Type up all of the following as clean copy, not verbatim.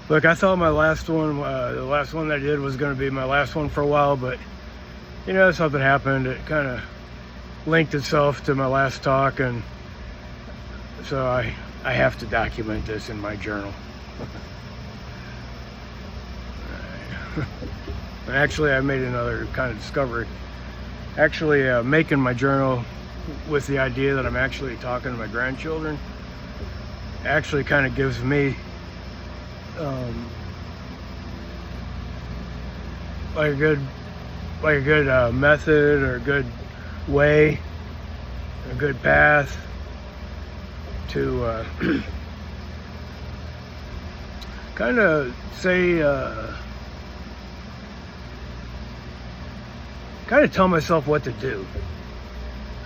Look, I thought my last one, the last one I did was going to be my last one for a while, but you know, something happened. It kind of linked itself to my last talk, and so I have to document this in my journal. Actually, I made another kind of discovery. Actually, making my journal with the idea that I'm actually talking to my grandchildren actually kind of gives me like a good method, or a good way, a good path to kind of say, kind of tell myself what to do.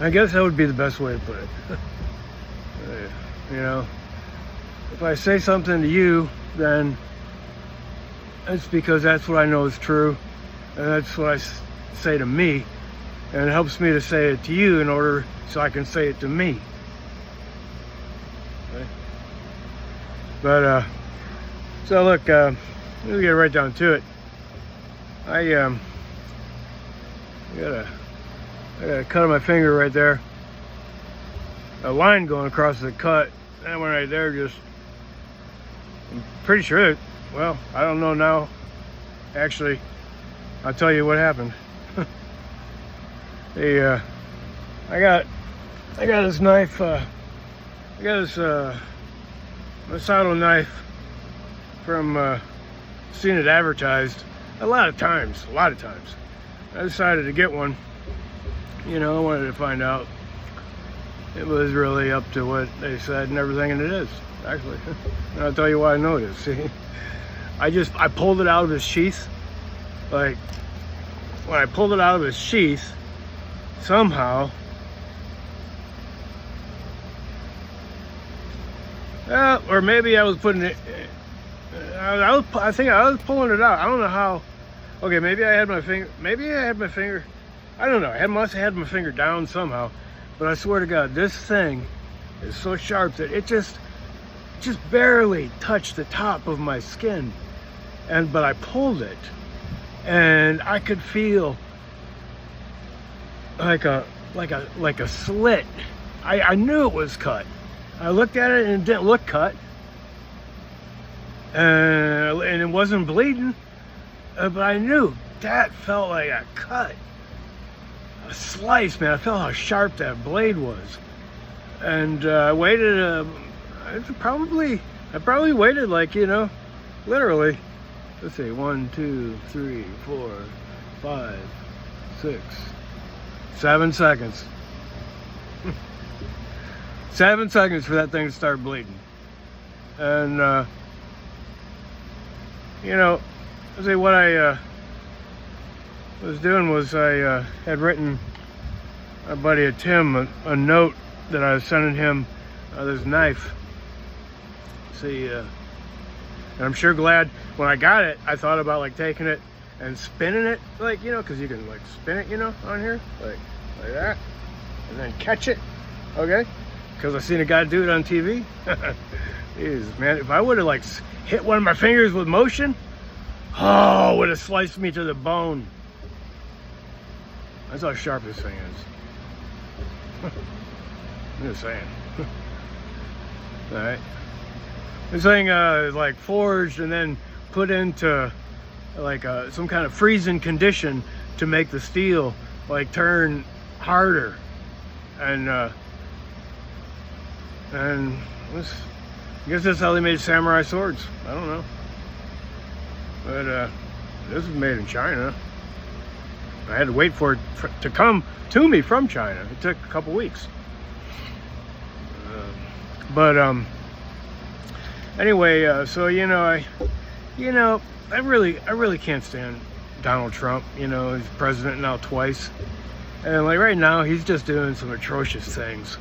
I guess that would be the best way to put it. You know, if I say something to you, then it's because that's what I know is true, and that's what I say to me, and it helps me to say it to you in order so I can say it to me. Okay? But so look, let me get right down to it. I got a cut on my finger right there, a line going across the cut. That one right there, just, I'm pretty sure that, well, I don't know now. Actually, I'll tell you what happened. I got this knife, I got this Masato knife from seen it advertised a lot of times. I decided to get one. You know, I wanted to find out it was really up to what they said and everything, and it is, actually. And I'll tell you why I know it is. See, I pulled it out of its sheath. Like, when I pulled it out of its sheath, somehow, or maybe I was putting it, I think I was pulling it out. I don't know how. Okay, maybe I had my finger, I don't know, I must have had my finger down somehow, but I swear to God, this thing is so sharp that it just barely touched the top of my skin, but I pulled it, and I could feel like a slit. I knew it was cut. I looked at it and it didn't look cut, and it wasn't bleeding, but I knew that felt like a cut, a slice, man. I felt how sharp that blade was, and I waited. I probably waited, like, you know, literally. Let's see, 1, 2, 3, 4, 5, 6, 7 seconds. 7 seconds for that thing to start bleeding, and you know. See, what I was doing was I had written my buddy Tim a note that I was sending him this knife. See, and I'm sure glad when I got it, I thought about like taking it and spinning it, like, you know, because you can like spin it, you know, on here, like that, and then catch it, okay? Because I seen a guy do it on TV. Jeez, man, if I would have like hit one of my fingers with motion, oh, it would have sliced me to the bone. That's how sharp this thing is. I'm just saying. All right. This thing is like forged and then put into like some kind of freezing condition to make the steel like turn harder, and this, I guess that's how they made samurai swords. I don't know. But this was made in China. I had to wait for it to come to me from China. It took a couple weeks. Anyway, so I really can't stand Donald Trump. You know, he's president now twice, and like right now he's just doing some atrocious things.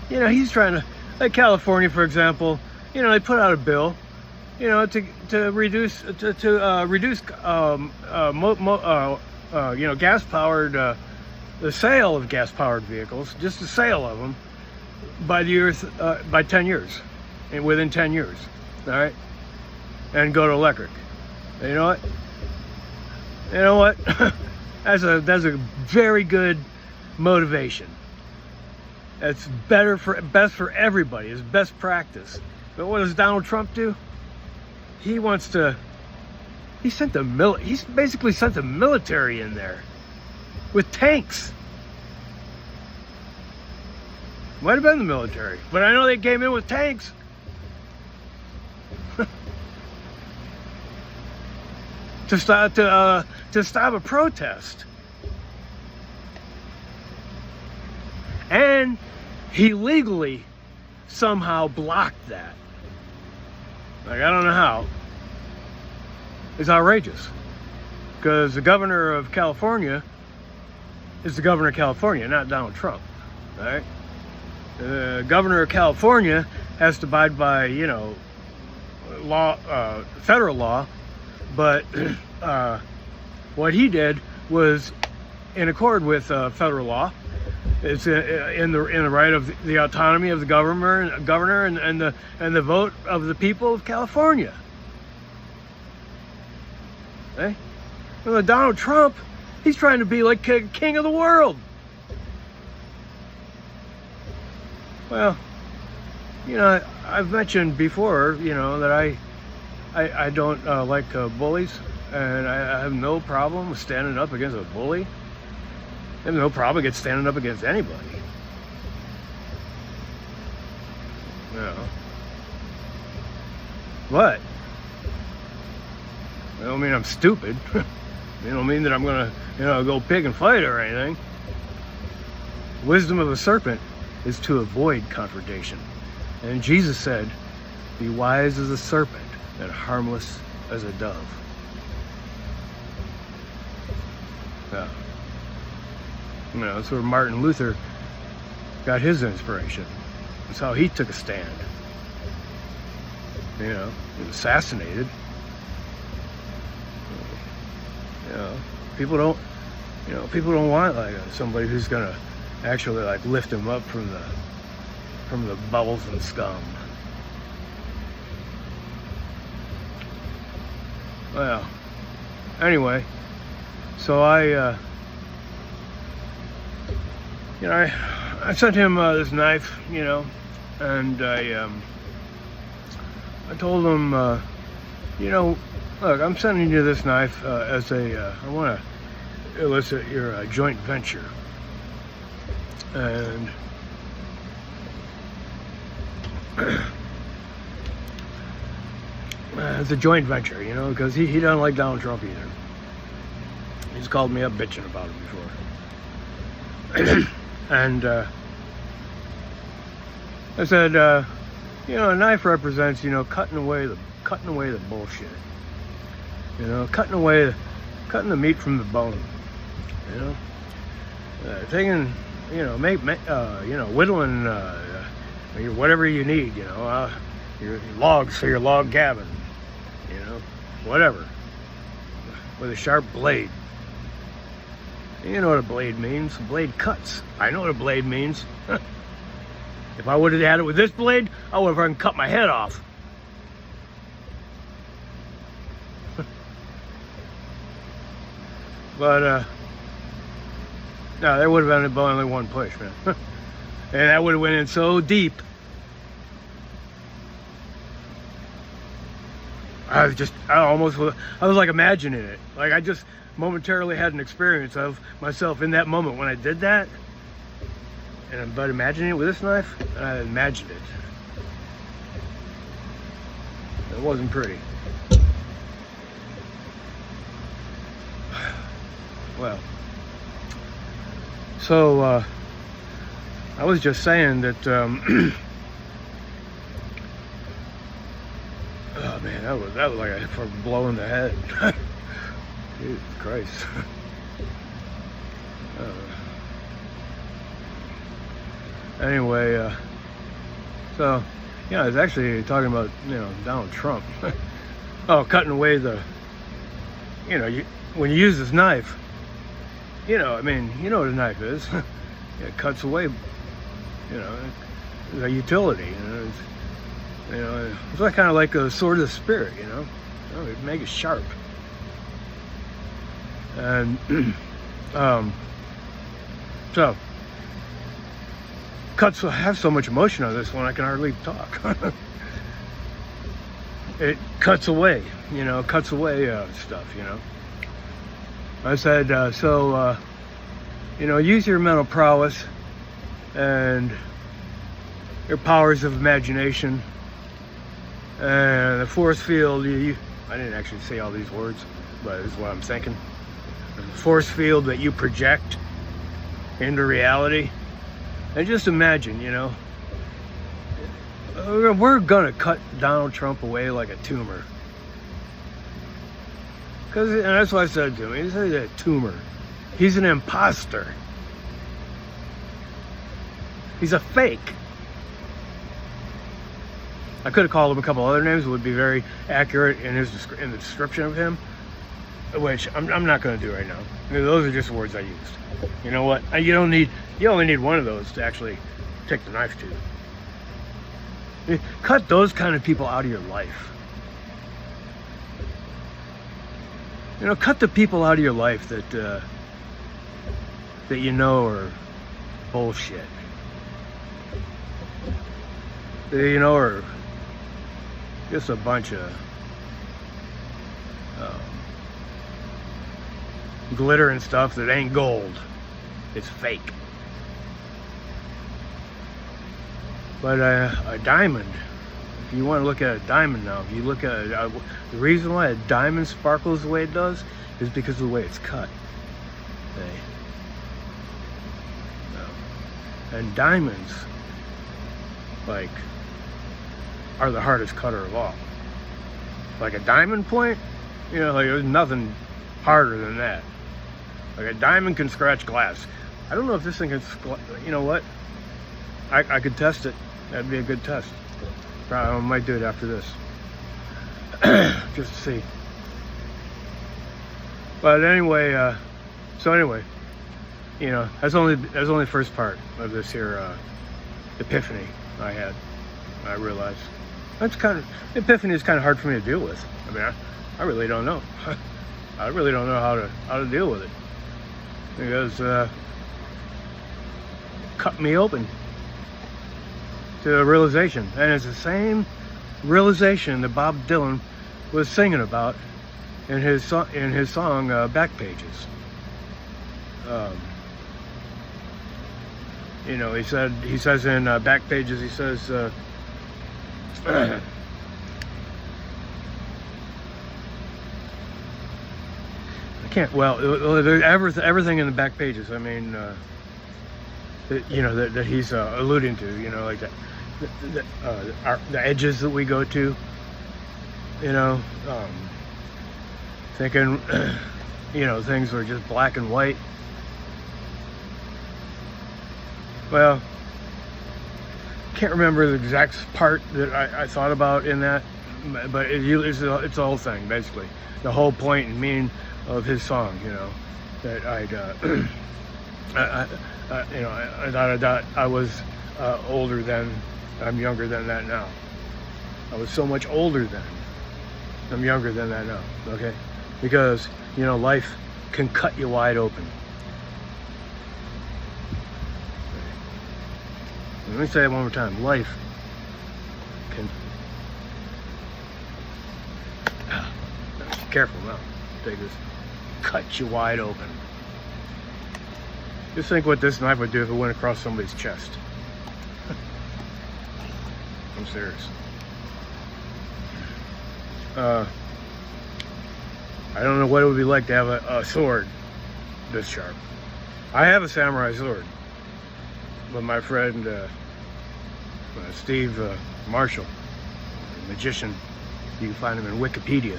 You know, he's trying to, like California, for example. You know, they put out a bill, you know, to reduce gas powered, the sale of gas powered vehicles, just the sale of them, by 10 years, and within 10 years, all right. and go to electric. And you know what? You know what? That's a very good motivation. It's best for everybody. It's best practice. But what does Donald Trump do? He basically sent the military in there with tanks. Might have been the military, but I know they came in with tanks. to stop a protest. And he legally somehow blocked that. Like, I don't know how. It's outrageous. Because the governor of California is the governor of California, not Donald Trump. All right? The governor of California has to abide by, law, federal law, but what he did was in accord with federal law. It's in the right of the autonomy of the governor and the vote of the people of California. Okay? Well, Donald Trump, he's trying to be like king of the world. Well, I've mentioned before, that I don't like bullies, and I have no problem with standing up against a bully. I have no problem against standing up against anybody. But I don't mean I'm stupid. I don't mean that I'm gonna, go pick and fight or anything. Wisdom of a serpent is to avoid confrontation. And Jesus said, "Be wise as a serpent and harmless as a dove." Yeah. That's where Martin Luther got his inspiration. That's how he took a stand. He was assassinated. People don't want like somebody who's gonna actually like lift him up from the bubbles and scum. Well, anyway, so I sent him this knife, and I told him, look, I'm sending you this knife as I want to elicit your joint venture. And it's a joint venture, because he doesn't like Donald Trump either. He's called me up bitching about him before. And I said, a knife represents, cutting away the bullshit. Cutting the meat from the bone. Taking, whittling, whatever you need. Your logs for your log cabin. Whatever. With a sharp blade. You know what a blade means. A blade cuts. I know what a blade means. If I would have had it with this blade, I would have cut my head off. But, no, there would have been only one push, man. And that would have went in so deep. I was like imagining it. Like I just momentarily had an experience of myself in that moment when I did that. But imagining it with this knife, I imagined it. It wasn't pretty. Well, so I was just saying that oh man, that was like a blow in the head. Jesus Christ. Anyway, so I was actually talking about Donald Trump. Oh, cutting away the when you use this knife, what a knife is. It cuts away, the utility. It's like kind of like a sword of the spirit, It'd make it sharp. And so I have so much emotion on this one I can hardly talk. It cuts away, stuff, I said, use your mental prowess and your powers of imagination and the force field. I didn't actually say all these words, but this is what I'm thinking. The force field that you project into reality. And just imagine, we're gonna cut Donald Trump away like a tumor. And that's what I said to him. He said he's a tumor. He's an imposter. He's a fake. I could have called him a couple other names that would be very accurate in the description of him, which I'm not going to do right now. Those are just words I used. You know what? You only need one of those to actually take the knife to. Cut those kind of people out of your life. Cut the people out of your life that are bullshit. Are just a bunch of glitter and stuff that ain't gold. It's fake. But a diamond, if you want to look at a diamond now, if you look at the reason why a diamond sparkles the way it does is because of the way it's cut. Okay? And diamonds, are the hardest cutter of all. Like a diamond point, there's nothing harder than that. Like a diamond can scratch glass. I don't know if this thing can, you know what? I could test it. That'd be a good test. I might do it after this. Just to see. But anyway, that's only the first part of this here epiphany I had. I realized epiphany is kind of hard for me to deal with. I mean, I really don't know. I really don't know how to deal with it, because cut me open to a realization, and it's the same realization that Bob Dylan was singing about in his song Back Pages. He says in Back Pages, he says I can't. Well, there's everything in the Back Pages. I mean, that he's alluding to. Like the edges that we go to. Thinking, things were just black and white. Well, can't remember the exact part that I thought about in that, but it's the whole thing, basically. The whole point and meaning of his song, that I thought I was older then. I'm younger than that now. I was so much older then. I'm younger than that now, okay? Because, life can cut you wide open. Let me say it one more time. Life can... Careful now. Take this. Cut you wide open. Just think what this knife would do if it went across somebody's chest. I'm serious. I don't know what it would be like to have a sword this sharp. I have a samurai sword, but my friend Steve Marshall, a magician, you can find him in Wikipedia.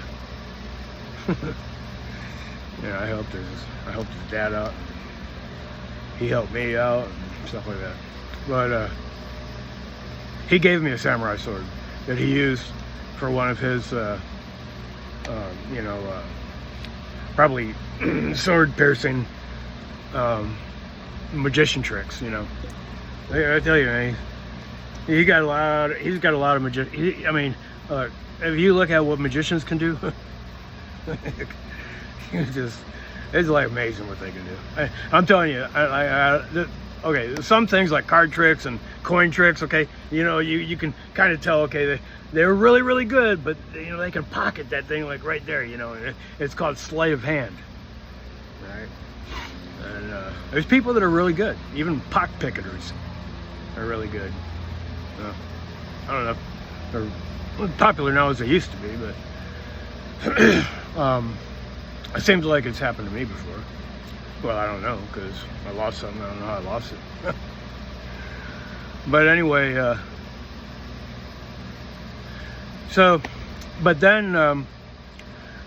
I helped his dad out. He helped me out and stuff like that. But he gave me a samurai sword that he used for one of his, probably sword piercing magician tricks. I tell you, man, he's got a lot of if you look at what magicians can do, It's like amazing what they can do. I'm telling you, okay, some things like card tricks and coin tricks, okay, you can kind of tell, okay, they're really, really good, but they can pocket that thing like right there, and it's called sleight of hand, right? And there's people that are really good. Even pock picketers are really good. I don't know if they're popular now as they used to be, but it seems like it's happened to me before. Well, I don't know, because I lost something. I don't know how I lost it. But anyway, but then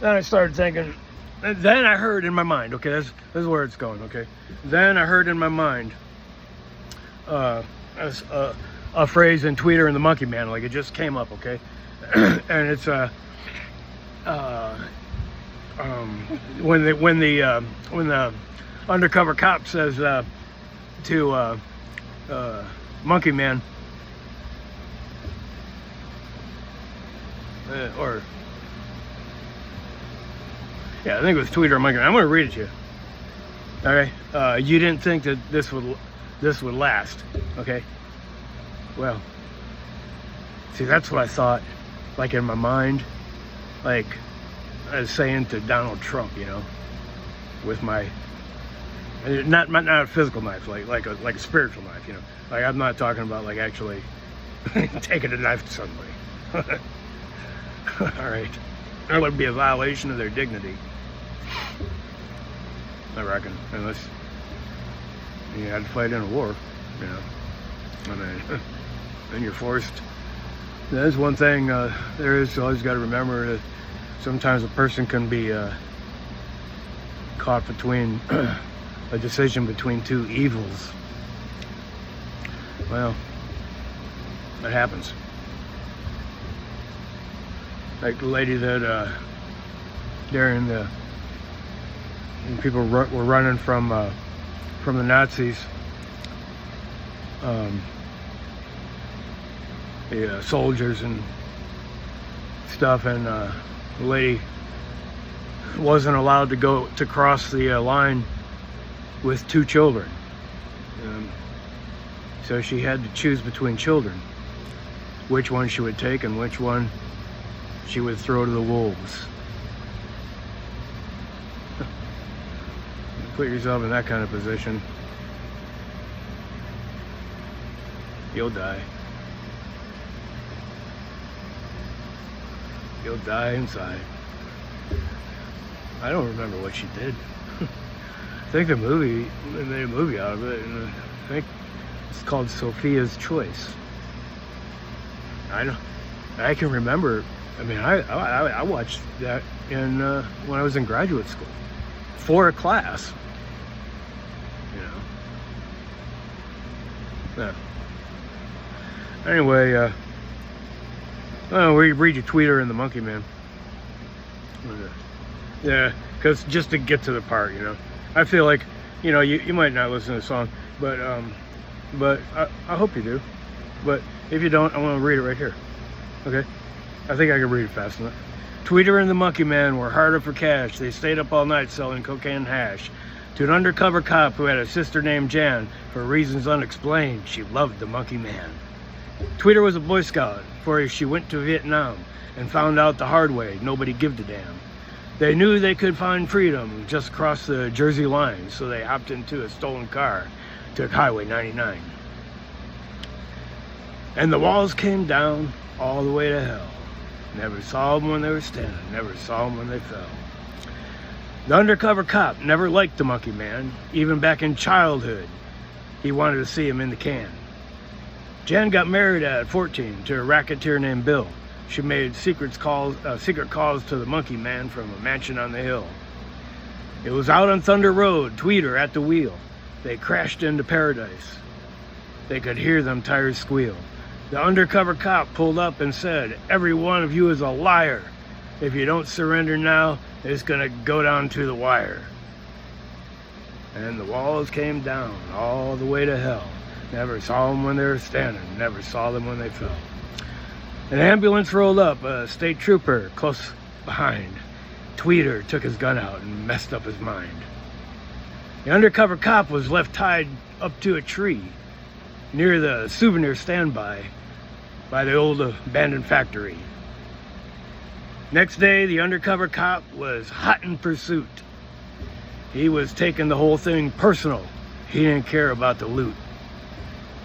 I started thinking, then I heard in my mind, okay, this is where it's going, okay? Then I heard in my mind a phrase in Tweeter and the Monkey Man, like it just came up, okay? And it's when the undercover cop says to Monkey Man, I think it was Tweeter or Monkey Man. I'm going to read it to you. Okay, you didn't think that this would last, okay? Well, see, that's what I thought, like in my mind, like I was saying to Donald Trump, with my not a physical knife, like a spiritual knife, like I'm not talking about like actually taking a knife to somebody. All right, that would be a violation of their dignity, I reckon, unless you had to fight in a war, I mean, and you're forced. There's one thing there is always got to remember that sometimes a person can be caught between a decision between two evils. Well, that happens. Like the lady that when people were running from the Nazis, the soldiers and stuff, and the lady wasn't allowed to cross the line with two children, so she had to choose between children, which one she would take and which one she would throw to the wolves. Put yourself in that kind of position, you'll die. You'll die inside. I don't remember what she did. I think they made a movie out of it, and I think it's called Sophia's Choice. I can remember. I mean, I watched that when I was in graduate school for a class. Yeah. Anyway, we read your Tweeter and the Monkey Man. Yeah, because just to get to the part, I feel like, you might not listen to the song, but I hope you do. But if you don't, I want to read it right here. Okay? I think I can read it fast enough. Tweeter and the Monkey Man were harder for cash. They stayed up all night selling cocaine and hash. To an undercover cop who had a sister named Jan, for reasons unexplained, she loved the Monkey Man. Tweeter was a Boy Scout, for she went to Vietnam and found out the hard way nobody gived a damn. They knew they could find freedom just across the Jersey line, so they hopped into a stolen car, took Highway 99. And the walls came down all the way to hell. Never saw them when they were standing, never saw them when they fell. The undercover cop never liked the Monkey Man, even back in childhood. He wanted to see him in the can. Jan got married at 14 to a racketeer named Bill. She made secret calls to the Monkey Man from a mansion on the hill. It was out on Thunder Road, Tweeter at the wheel. They crashed into paradise. They could hear them tires squeal. The undercover cop pulled up and said, "Every one of you is a liar. If you don't surrender now, it's gonna go down to the wire." And the walls came down all the way to hell. Never saw them when they were standing, never saw them when they fell. An ambulance rolled up, a state trooper close behind. Tweeter took his gun out and messed up his mind. The undercover cop was left tied up to a tree near the souvenir standby by the old abandoned factory. Next day, the undercover cop was hot in pursuit. He was taking the whole thing personal. He didn't care about the loot.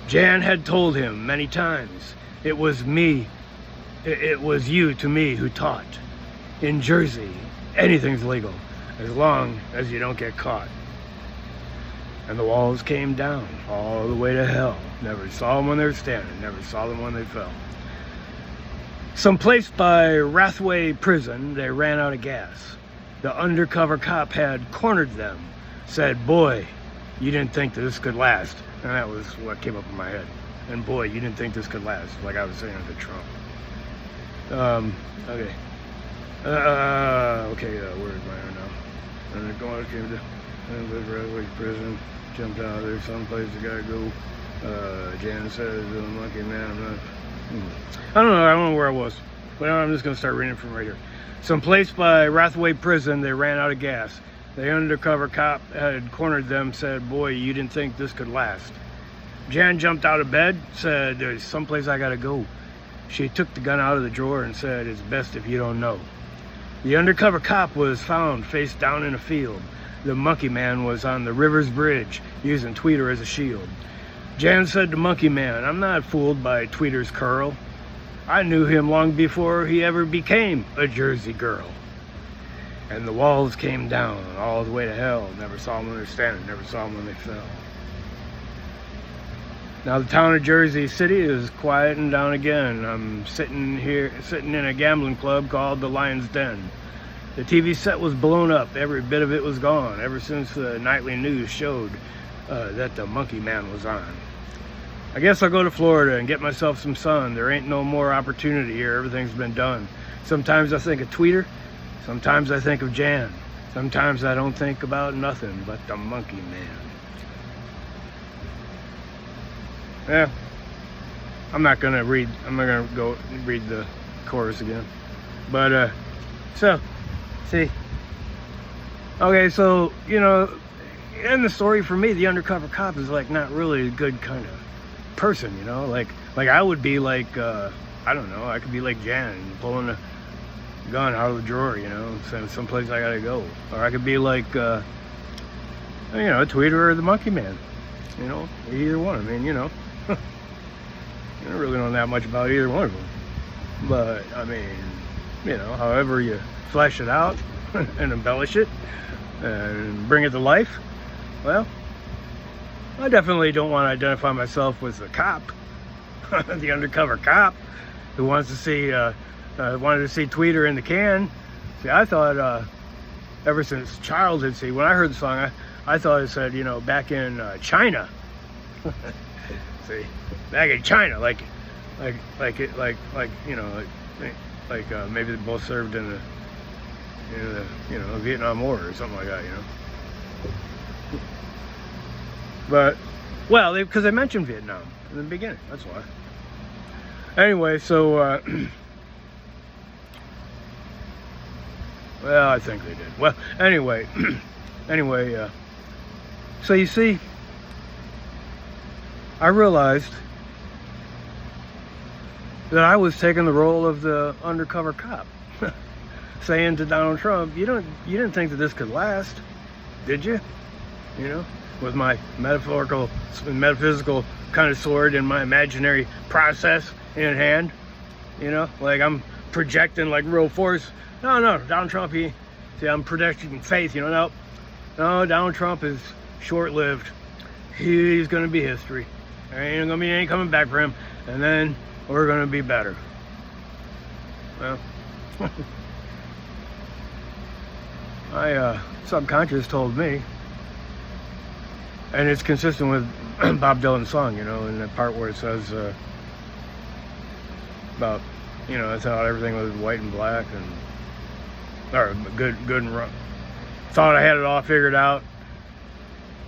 Jan had told him many times, it was you to me who taught. In Jersey, anything's legal, as long as you don't get caught. And the walls came down all the way to hell. Never saw them when they were standing, never saw them when they fell. Someplace by Rathway Prison, they ran out of gas. The undercover cop had cornered them, said, boy, you didn't think that this could last. And that was what came up in my head. And boy, you didn't think this could last, like I was saying to Trump. Okay. Where is my now? And they're going to Rathway Prison, jumped out of there, someplace you gotta go. Jan says, the monkey man, I'm not... I don't know where I was, but I'm just gonna start reading from right here. Someplace by Rathway Prison, they ran out of gas. The undercover cop had cornered them, said, boy, you didn't think this could last. Jan jumped out of bed, said, there's someplace I gotta go. She took the gun out of the drawer and said, it's best if you don't know. The undercover cop was found face down in a field. The monkey man was on the river's bridge, using Tweeter as a shield. Jan said to Monkey Man, I'm not fooled by Tweeter's curl. I knew him long before he ever became a Jersey girl. And the walls came down all the way to hell. Never saw them when they were standing, never saw them when they fell. Now the town of Jersey City is quieting down again. I'm sitting in a gambling club called the Lion's Den. The TV set was blown up. Every bit of it was gone ever since the nightly news showed that the monkey man was on. I guess I'll go to Florida and get myself some sun. There ain't no more opportunity here. Everything's been done. Sometimes I think of Tweeter. Sometimes I think of Jan. Sometimes I don't think about nothing but the monkey man. Yeah. I'm not gonna go read the chorus again. But see. Okay, so, in the story for me, the undercover cop is like not really a good kind of person, like I would be like, I don't know, I could be like Jan, pulling a gun out of the drawer, saying someplace I gotta go. Or I could be like, Tweeter or the monkey man, either one. I mean, I don't really know that much about either one of them. But, I mean, however you flesh it out and embellish it and bring it to life, well, I definitely don't want to identify myself with the cop, the undercover cop, who wants to see, wanted to see Tweeter in the can. See, I thought, ever since childhood, when I heard the song, I thought it said, back in China. See, back in China, maybe they both served in the Vietnam War or something like that, But, well, because they mentioned Vietnam in the beginning, that's why. Anyway, so, well, I think they did. Well, anyway, so you see, I realized that I was taking the role of the undercover cop, saying to Donald Trump, you didn't think that this could last, did you? With my metaphysical kind of sword and my imaginary process in hand, like I'm projecting like real force. No, Donald Trump, I'm projecting faith, no, Donald Trump is short-lived. He's gonna be history. There ain't gonna be any coming back for him, and then we're gonna be better. Well, my subconscious told me, and it's consistent with Bob Dylan's song, in the part where it says about, I thought everything was white and black or good and wrong. Thought I had it all figured out.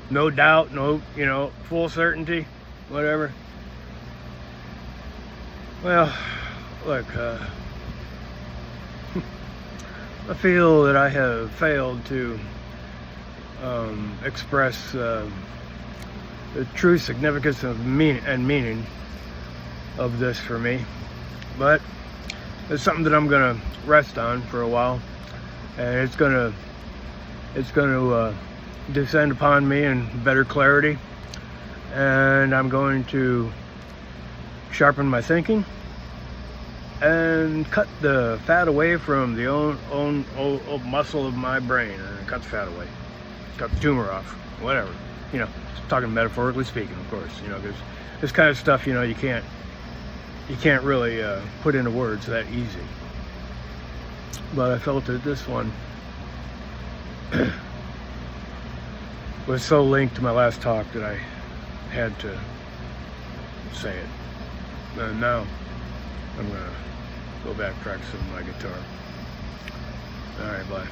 No doubt, no, full certainty, whatever. Well, look, I feel that I have failed to express the true significance of meaning of this for me, but it's something that I'm gonna rest on for a while, and it's gonna descend upon me in better clarity, and I'm going to sharpen my thinking and cut the fat away from the own muscle of my brain, and cut the fat away, cut the tumor off, whatever, you know, talking metaphorically speaking, of course, you know, because this kind of stuff, you know, you can't really put into words that easy. But I felt that this one was so linked to my last talk that I had to say it. And now I'm gonna go back practicing my guitar. All right, bye.